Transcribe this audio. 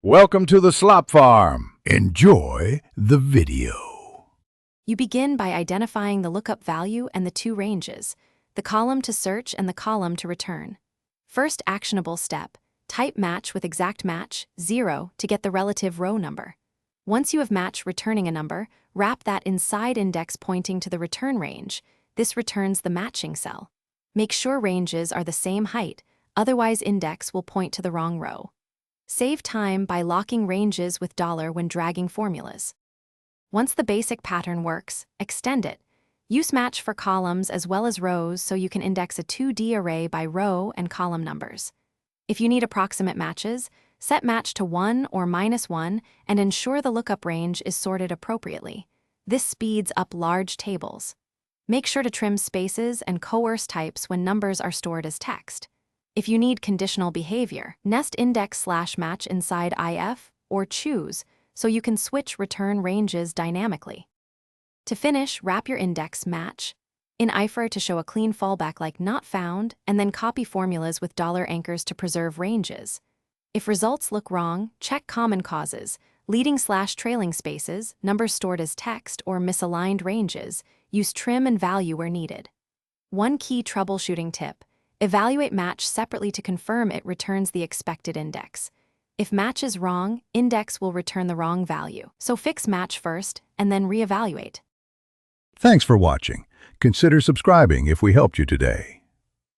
Welcome to the Slop Farm. Enjoy the video. You begin by identifying the lookup value and the two ranges, the column to search and the column to return. First actionable step, type match with exact match, 0, to get the relative row number. Once you have match returning a number, wrap that inside index pointing to the return range. This returns the matching cell. Make sure ranges are the same height, otherwise index will point to the wrong row. Save time by locking ranges with $ when dragging formulas. Once the basic pattern works, extend it. Use match for columns as well as rows so you can index a 2D array by row and column numbers. If you need approximate matches, set match to 1 or -1 and ensure the lookup range is sorted appropriately. This speeds up large tables. Make sure to trim spaces and coerce types when numbers are stored as text. If you need conditional behavior, nest index/match inside if or choose so you can switch return ranges dynamically. To finish, wrap your index match in IFR to show a clean fallback like not found, and then copy formulas with $anchors to preserve ranges. If results look wrong, check common causes, leading/trailing spaces, numbers stored as text, or misaligned ranges. Use trim and value where needed. One key troubleshooting tip: evaluate match separately to confirm it returns the expected index. If match is wrong, index will return the wrong value. So fix match first and then reevaluate. Thanks for watching. Consider subscribing if we helped you today.